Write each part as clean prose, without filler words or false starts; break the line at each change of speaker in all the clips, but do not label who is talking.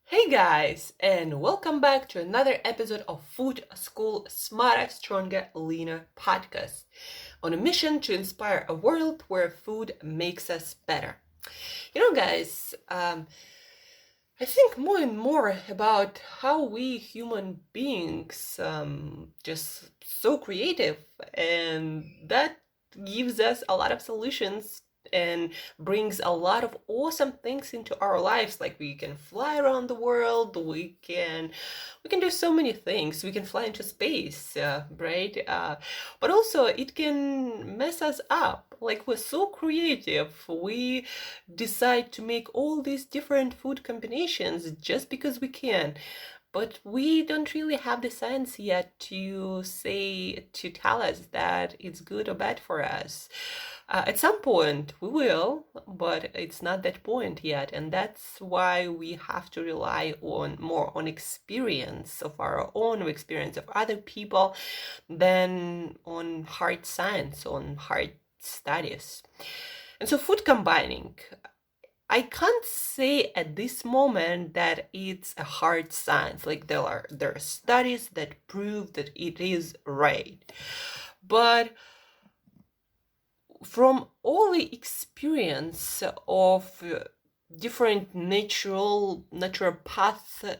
Hey guys, and welcome back to another episode of Food School Smarter, Stronger, Leaner podcast on a mission to inspire a world where food makes us better. Guys, I think more and more about how we human beings just so creative, and that gives us a lot of solutions and brings a lot of awesome things into our lives. Like we can fly around the world, we can do so many things. We can fly into space, right? But also it can mess us up. Like we're so creative, we decide to make all these different food combinations just because we can. But we don't really have the science yet to tell us that it's good or bad for us. At some point we will, but it's not that point yet, and that's why we have to rely on more on experience of our own experience of other people than on hard science, on hard studies. And so food combining, I can't say at this moment that it's a hard science. Like there are studies that prove that it is right. But from all the experience of different naturopathic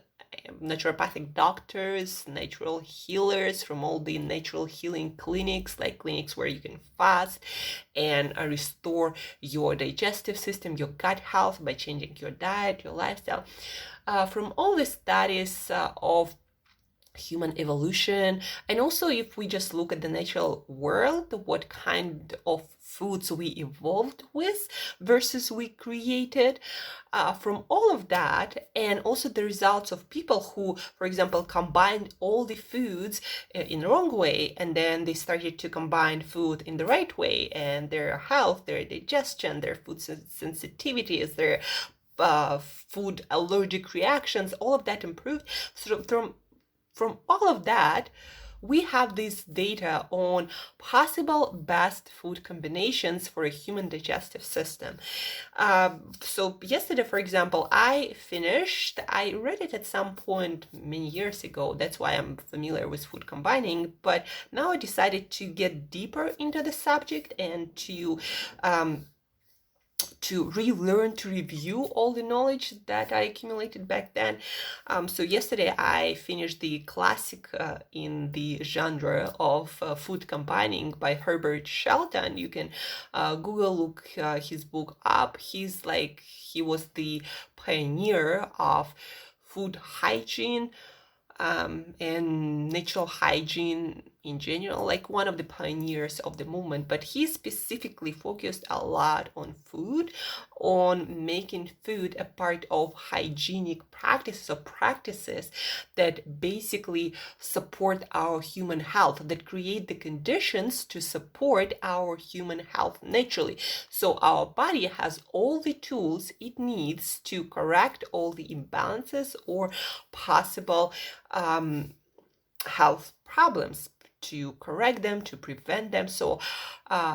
doctors, natural healers from all the natural healing clinics, like clinics where you can fast and restore your digestive system, your gut health by changing your diet, your lifestyle. From all the studies of human evolution, and also if we just look at the natural world, what kind of foods we evolved with versus we created, from all of that, and also the results of people who, for example, combined all the foods in the wrong way, and then they started to combine food in the right way, and their health, their digestion, their food sensitivities, their food allergic reactions, all of that improved. So from all of that, we have this data on possible best food combinations for a human digestive system. So yesterday, for example, I read it at some point many years ago. That's why I'm familiar with food combining. But now I decided to get deeper into the subject and to relearn, to review all the knowledge that I accumulated back then. So yesterday I finished the classic in the genre of food combining by Herbert Shelton. You can look his book up. He was the pioneer of food hygiene and natural hygiene in general, like one of the pioneers of the movement. But he specifically focused a lot on food, on making food a part of hygienic practices, or practices that basically support our human health, that create the conditions to support our human health naturally. So our body has all the tools it needs to correct all the imbalances or possible health problems, to correct them, to prevent them. So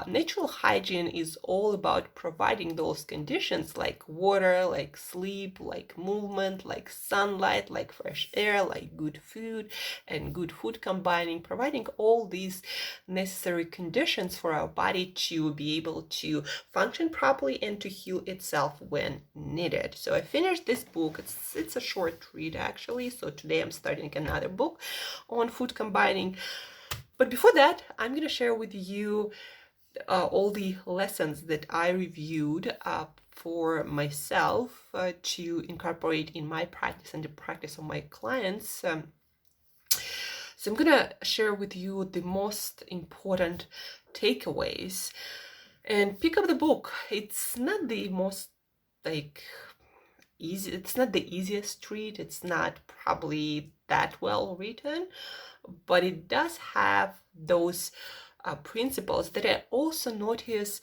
natural hygiene is all about providing those conditions like water, like sleep, like movement, like sunlight, like fresh air, like good food and good food combining, providing all these necessary conditions for our body to be able to function properly and to heal itself when needed. So I finished this book. It's a short read actually. So today I'm starting another book on food combining. But before that, I'm going to share with you all the lessons that I reviewed for myself to incorporate in my practice and the practice of my clients. So I'm going to share with you the most important takeaways, and pick up the book. It's not the most easy. It's not the easiest read. It's not probably that well written, but it does have those principles that I also notice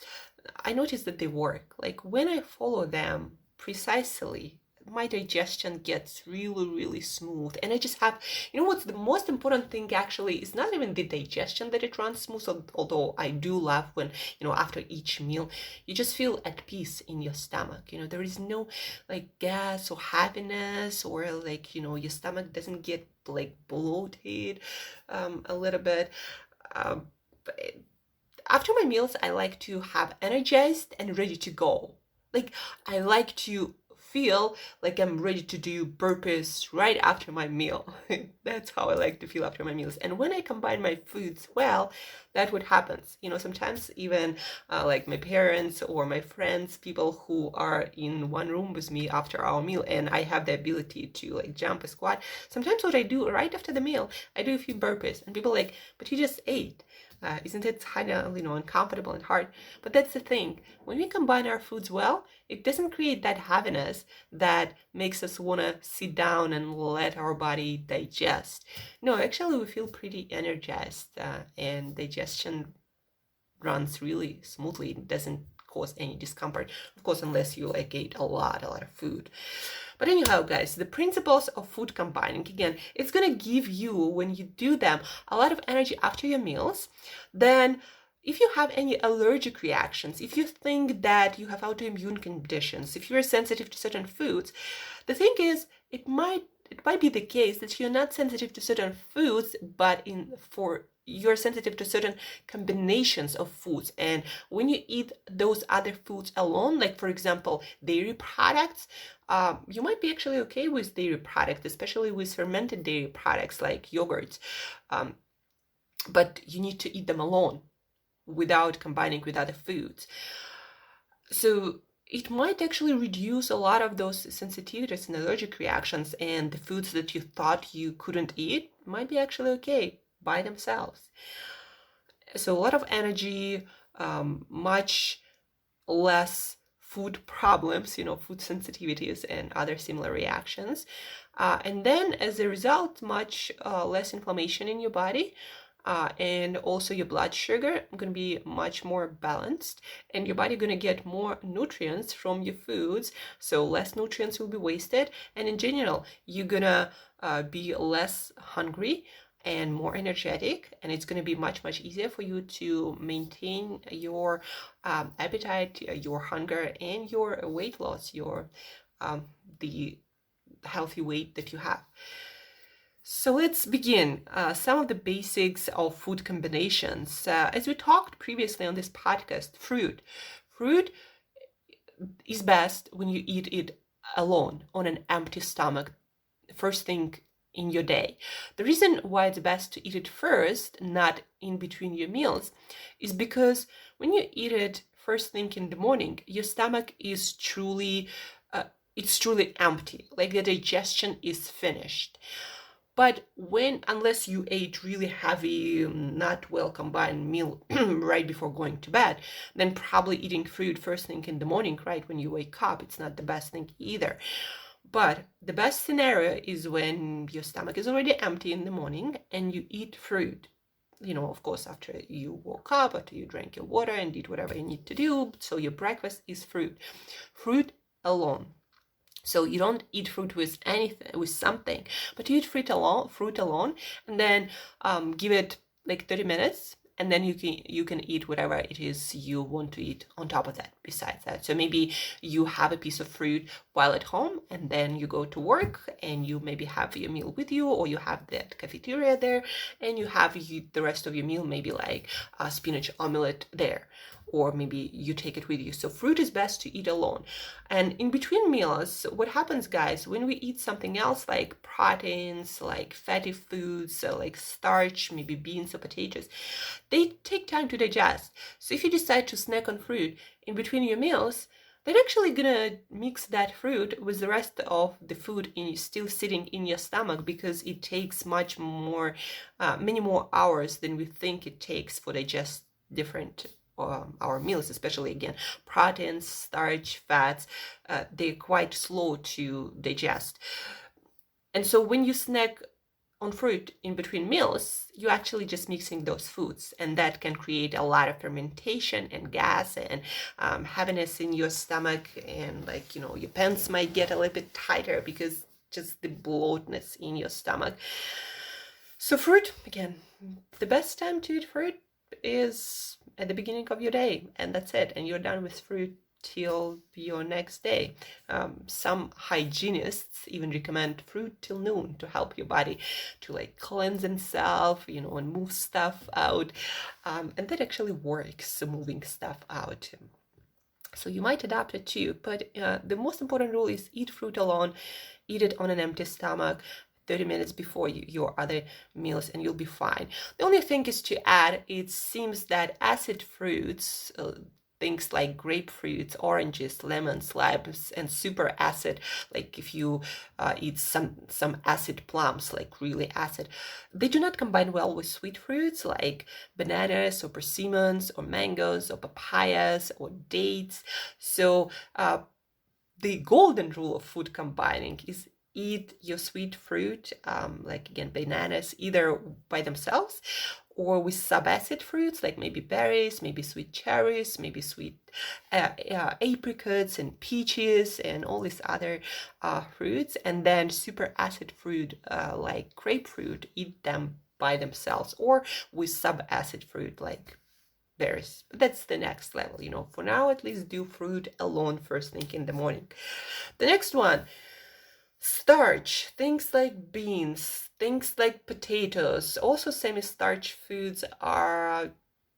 that they work. Like when I follow them precisely, my digestion gets really, really smooth. And I just have, what's the most important thing actually is not even the digestion that it runs smooth, although I do love when, after each meal, you just feel at peace in your stomach. There is no like gas or heaviness, or like, your stomach doesn't get like bloated a little bit. But after my meals, I like to have energized and ready to go. Like, I like to feel like I'm ready to do burpees right after my meal. That's how I like to feel after my meals. And when I combine my foods well, that's what happens. Sometimes even like my parents or my friends, people who are in one room with me after our meal, and I have the ability to like jump a squat. Sometimes what I do right after the meal, I do a few burpees, and people are like, but you just ate. Isn't it kind of, uncomfortable and hard? But that's the thing. When we combine our foods well, it doesn't create that heaviness that makes us want to sit down and let our body digest. No, actually, we feel pretty energized, and digestion runs really smoothly. It doesn't cause any discomfort, of course, unless you like ate a lot of food. But anyhow, guys, the principles of food combining, again, it's going to give you, when you do them, a lot of energy after your meals. Then if you have any allergic reactions, if you think that you have autoimmune conditions, if you're sensitive to certain foods, the thing is, it might be the case that you're not sensitive to certain foods, but you're sensitive to certain combinations of foods. And when you eat those other foods alone, like for example, dairy products, you might be actually okay with dairy products, especially with fermented dairy products like yogurts. But you need to eat them alone without combining with other foods. So it might actually reduce a lot of those sensitivities and allergic reactions, and the foods that you thought you couldn't eat might be actually okay by themselves. So a lot of energy, much less food problems, food sensitivities and other similar reactions. And then as a result, much less inflammation in your body. And also your blood sugar going to be much more balanced, and your body going to get more nutrients from your foods, so less nutrients will be wasted, and in general you're going to be less hungry and more energetic, and it's going to be much easier for you to maintain your appetite, your hunger, and your weight loss, the healthy weight that you have. So let's begin. Some of the basics of food combinations. As we talked previously on this podcast, fruit is best when you eat it alone on an empty stomach, first thing in your day. The reason why it's best to eat it first, not in between your meals, is because when you eat it first thing in the morning, your stomach is truly empty, like the digestion is finished. But unless you ate really heavy, not well combined meal right before going to bed, then probably eating fruit first thing in the morning, right when you wake up, it's not the best thing either. But the best scenario is when your stomach is already empty in the morning and you eat fruit. Of course, after you woke up, after you drank your water and did whatever you need to do. So your breakfast is fruit alone. So you don't eat fruit with anything, with something, but you eat fruit alone, and then give it like 30 minutes, and then you can eat whatever it is you want to eat on top of that, besides that. So maybe you have a piece of fruit while at home, and then you go to work, and you maybe have your meal with you, or you have that cafeteria there, and you have the rest of your meal, maybe like a spinach omelette there, or maybe you take it with you. So fruit is best to eat alone. And in between meals, what happens, guys, when we eat something else like proteins, like fatty foods, like starch, maybe beans or potatoes, they take time to digest. So if you decide to snack on fruit in between your meals, they're actually gonna mix that fruit with the rest of the food still sitting in your stomach, because it takes many more hours than we think it takes for digest different our meals, especially again proteins, starch, fats. They're quite slow to digest. And so when you snack on fruit in between meals, you're actually just mixing those foods, and that can create a lot of fermentation and gas and heaviness in your stomach, and like, you know, your pants might get a little bit tighter because just the bloatness in your stomach. So fruit, again, the best time to eat fruit is at the beginning of your day, and that's it, and you're done with fruit till your next day. Some hygienists even recommend fruit till noon to help your body to like cleanse itself, you know, and move stuff out. And that actually works, moving stuff out. So you might adapt it too, but the most important rule is eat fruit alone, eat it on an empty stomach, 30 minutes before your other meals, and you'll be fine. The only thing is to add, it seems that acid fruits, things like grapefruits, oranges, lemons, limes, and super acid, like if you eat some acid plums, like really acid, they do not combine well with sweet fruits like bananas or persimmons or mangoes or papayas or dates. So the golden rule of food combining is eat your sweet fruit, like again bananas, either by themselves or with subacid fruits like maybe berries, maybe sweet cherries, maybe sweet apricots and peaches and all these other fruits, and then super acid fruit like grapefruit, eat them by themselves or with subacid fruit like berries. But that's the next level, you know. For now, at least do fruit alone first thing in the morning. The next one, starch, things like beans, things like potatoes. Also semi-starch foods are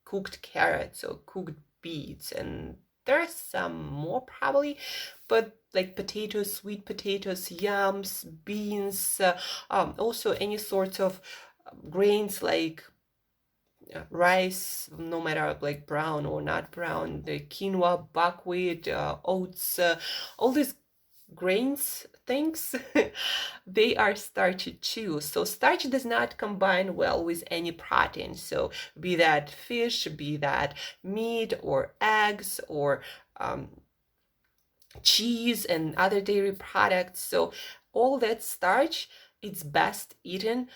cooked carrots or cooked beets, and there are some more probably, but like potatoes, sweet potatoes, yams, beans, also any sorts of grains like rice, no matter like brown or not brown, the quinoa, buckwheat, oats, all these grains things, they are starchy too. So starch does not combine well with any protein. So be that fish, be that meat or eggs or cheese and other dairy products. So all that starch, it's best eaten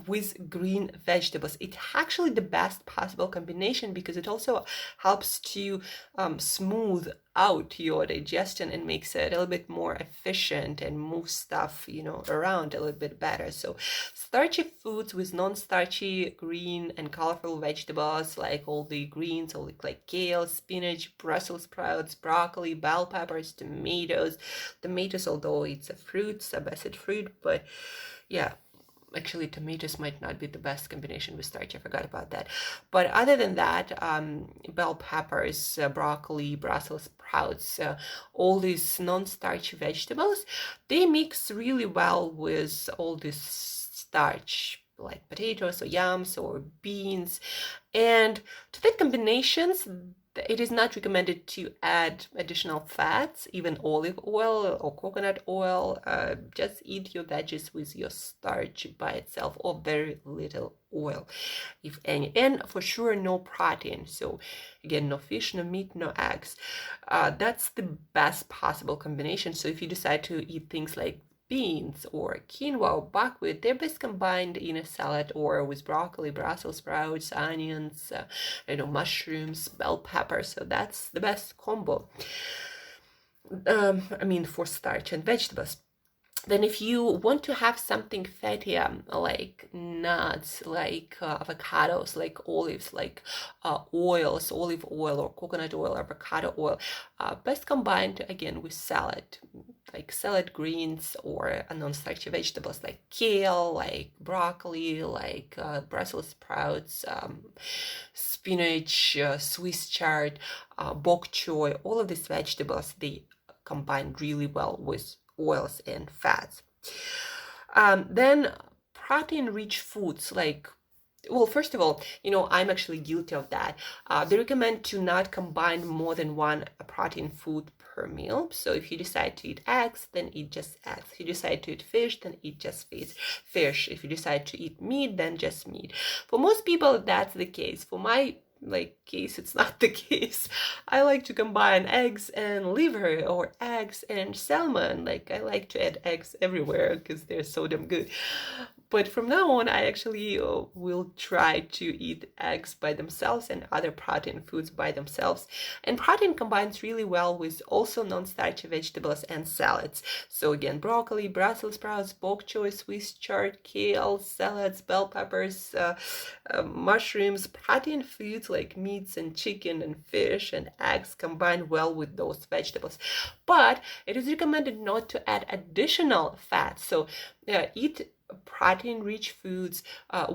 with green vegetables. It's actually the best possible combination because it also helps to smooth out your digestion and makes it a little bit more efficient and move stuff, you know, around a little bit better. So starchy foods with non-starchy green and colorful vegetables like all the greens, all like kale, spinach, Brussels sprouts, broccoli, bell peppers, tomatoes, although it's a fruit, subacid fruit, but yeah, actually tomatoes might not be the best combination with starch. I forgot about that. But other than that, bell peppers, broccoli, Brussels sprouts, all these non-starchy vegetables, they mix really well with all this starch like potatoes or yams or beans. And to that combinations, it is not recommended to add additional fats, even olive oil or coconut oil. Just eat your veggies with your starch by itself or very little oil, if any. And for sure, no protein. So again, no fish, no meat, no eggs. That's the best possible combination. So if you decide to eat things like beans or quinoa or buckwheat, they're best combined in a salad or with broccoli, Brussels sprouts, onions, mushrooms, bell peppers. So that's the best combo. For starch and vegetables. Then if you want to have something fatty, like nuts, like avocados, like olives, like oils, olive oil or coconut oil, avocado oil, best combined again with salad, like salad greens or non-starchy vegetables like kale, like broccoli, like Brussels sprouts, spinach, Swiss chard, bok choy. All of these vegetables, they combine really well with oils and fats. Then protein-rich foods like, well, first of all, I'm actually guilty of that. They recommend to not combine more than one protein food per meal. So if you decide to eat eggs, then eat just eggs. If you decide to eat fish, then eat just fish. If you decide to eat meat, then just meat. For most people, that's the case. For my case, it's not the case. I like to combine eggs and liver or eggs and salmon. I like to add eggs everywhere because they're so damn good. But from now on, I actually will try to eat eggs by themselves and other protein foods by themselves. And protein combines really well with also non-starchy vegetables and salads. So again, broccoli, Brussels sprouts, bok choy, Swiss chard, kale, salads, bell peppers, mushrooms, protein foods like meats and chicken and fish and eggs combine well with those vegetables. But it is recommended not to add additional fats. So eat protein-rich foods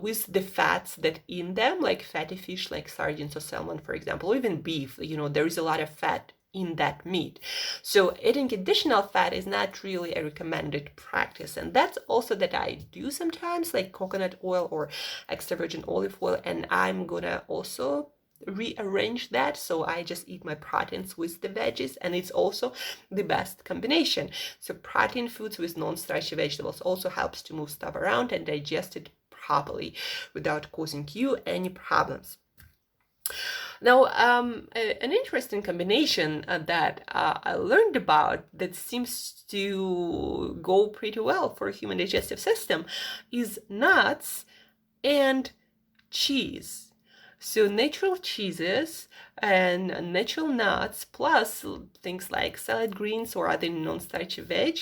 with the fats that in them, like fatty fish, like sardines or salmon, for example, or even beef. There is a lot of fat in that meat. So adding additional fat is not really a recommended practice. And that's also that I do sometimes, like coconut oil or extra virgin olive oil. And I'm gonna also rearrange that, so I just eat my proteins with the veggies, and it's also the best combination. So protein foods with non-starchy vegetables also helps to move stuff around and digest it properly without causing you any problems. Now, an interesting combination that I learned about that seems to go pretty well for human digestive system is nuts and cheese. So natural cheeses and natural nuts, plus things like salad greens or other non-starchy veg,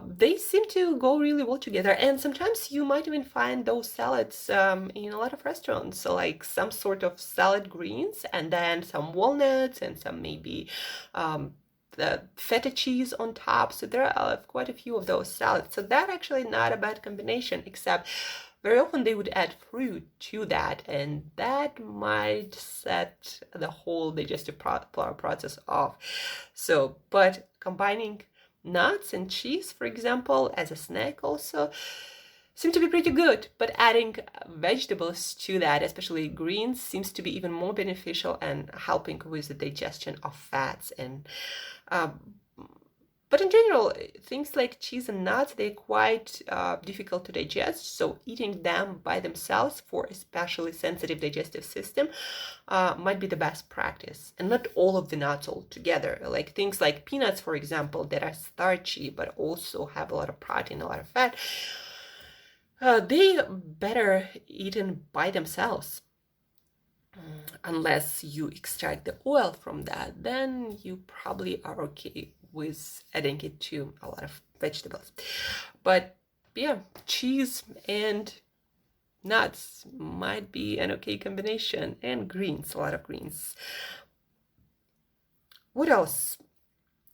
they seem to go really well together. And sometimes you might even find those salads in a lot of restaurants. So like some sort of salad greens and then some walnuts and some maybe the feta cheese on top. So there are quite a few of those salads. So that's actually not a bad combination, except very often they would add fruit to that, and that might set the whole digestive process off. So, but combining nuts and cheese, for example, as a snack also seem to be pretty good, but adding vegetables to that, especially greens, seems to be even more beneficial and helping with the digestion of fats. And but in general, things like cheese and nuts, they're quite difficult to digest. So eating them by themselves for especially sensitive digestive system might be the best practice. And not all of the nuts all together. Like things like peanuts, for example, that are starchy but also have a lot of protein, a lot of fat, they better eaten by themselves. Unless you extract the oil from that, then you probably are okay with adding it to a lot of vegetables. But yeah, cheese and nuts might be an okay combination, and greens, a lot of greens. What else?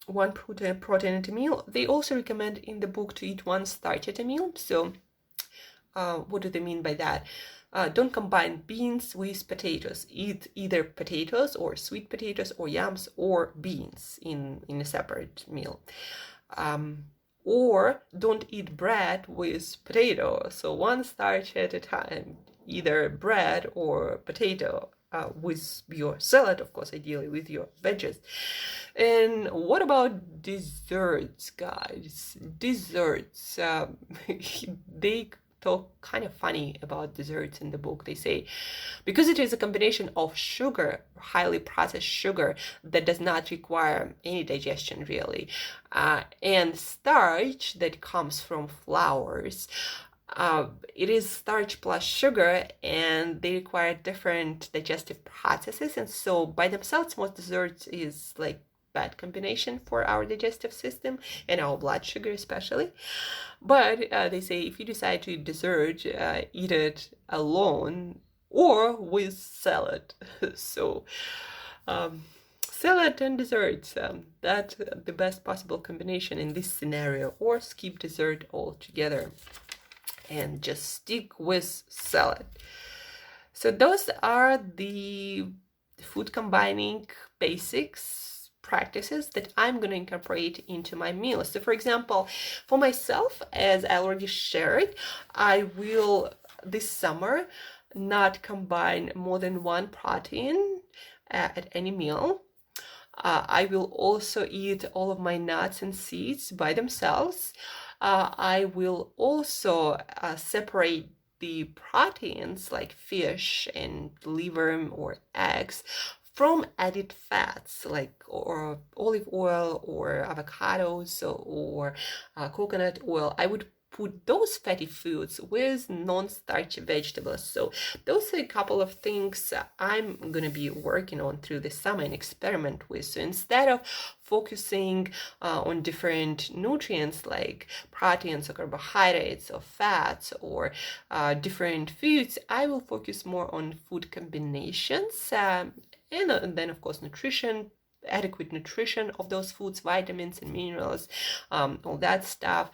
One protein at a meal. They also recommend in the book to eat one starch at a meal. So what do they mean by that? Don't combine beans with potatoes. Eat either potatoes or sweet potatoes or yams or beans in a separate meal. Or don't eat bread with potato. So one starch at a time, either bread or potato with your salad, of course, ideally with your veggies. And what about desserts, guys? Desserts, they talk kind of funny about desserts in the book. They say because it is a combination of sugar, highly processed sugar that does not require any digestion really, and starch that comes from flours, it is starch plus sugar, and they require different digestive processes, and so by themselves most desserts is like bad combination for our digestive system and our blood sugar especially. But they say if you decide to dessert, eat it alone or with salad. So salad and desserts, that's the best possible combination in this scenario, or skip dessert altogether and just stick with salad. So those are the food combining basics practices that I'm going to incorporate into my meals. So for example, for myself, as I already shared, I will this summer not combine more than one protein at any meal. I will also eat all of my nuts and seeds by themselves. I will also separate the proteins like fish and liver or eggs from added fats like or olive oil or avocados or coconut oil. I would put those fatty foods with non-starchy vegetables. So those are a couple of things I'm going to be working on through the summer and experiment with. So instead of focusing on different nutrients like proteins or carbohydrates or fats or different foods, I will focus more on food combinations and then of course nutrition, adequate nutrition of those foods, vitamins and minerals, all that stuff,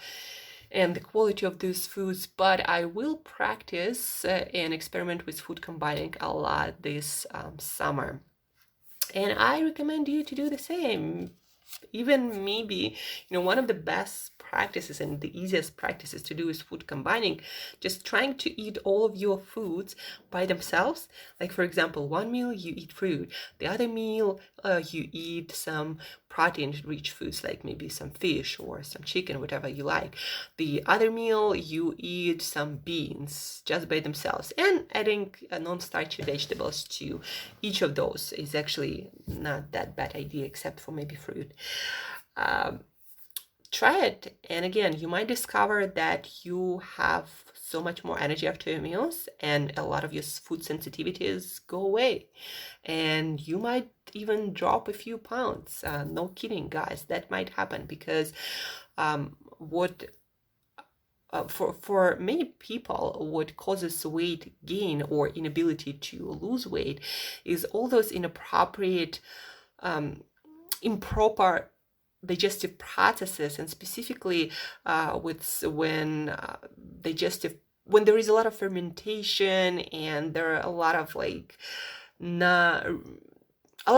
and the quality of those foods. But I will practice and experiment with food combining a lot this summer, and I recommend you to do the same. Even maybe, one of the best practices and the easiest practices to do is food combining. Just trying to eat all of your foods by themselves. Like, for example, one meal you eat fruit, the other meal you eat some protein-rich foods like maybe some fish or some chicken, whatever you like. The other meal you eat some beans just by themselves, and adding non-starchy vegetables to each of those is actually not that bad idea, except for maybe fruit. Try it, and again, you might discover that you have so much more energy after your meals, and a lot of your food sensitivities go away, and you might even drop a few pounds. No kidding, guys, that might happen, because for many people, what causes weight gain or inability to lose weight is all those inappropriate, improper digestive processes, and specifically when there is a lot of fermentation, and there are a lot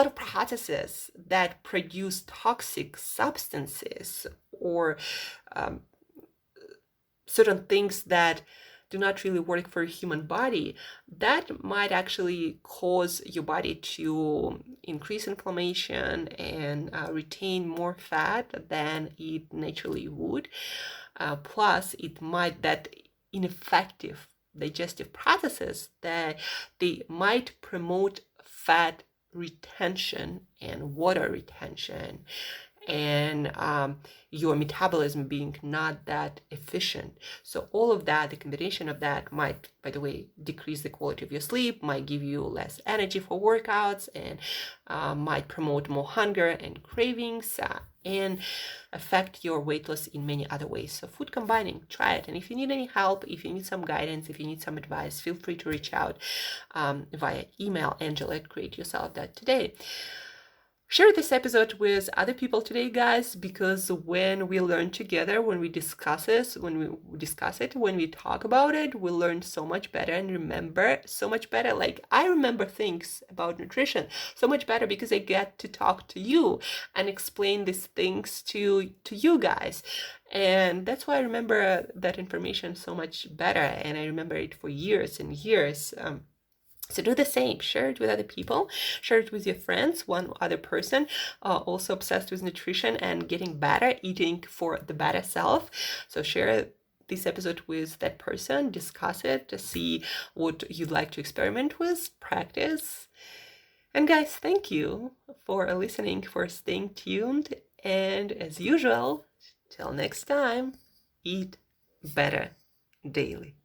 of processes that produce toxic substances or certain things that do not really work for a human body, that might actually cause your body to increase inflammation and retain more fat than it naturally would. Plus, that ineffective digestive processes, that they might promote fat retention and water retention, and your metabolism being not that efficient. So all of that, the combination of that might, by the way, decrease the quality of your sleep, might give you less energy for workouts, and might promote more hunger and cravings, and affect your weight loss in many other ways. So food combining, try it. And if you need any help, if you need some guidance, if you need some advice, feel free to reach out via email, angela@createyourself.today. Share this episode with other people today, guys, because when we learn together, when we discuss it, when we talk about it, we learn so much better and remember so much better. Like, I remember things about nutrition so much better because I get to talk to you and explain these things to you guys. And that's why I remember that information so much better, and I remember it for years and years. So do the same. Share it with other people. Share it with your friends, one other person also obsessed with nutrition and getting better, eating for the better self. So share this episode with that person, discuss it, to see what you'd like to experiment with, practice. And guys, thank you for listening, for staying tuned. And as usual, till next time, eat better daily.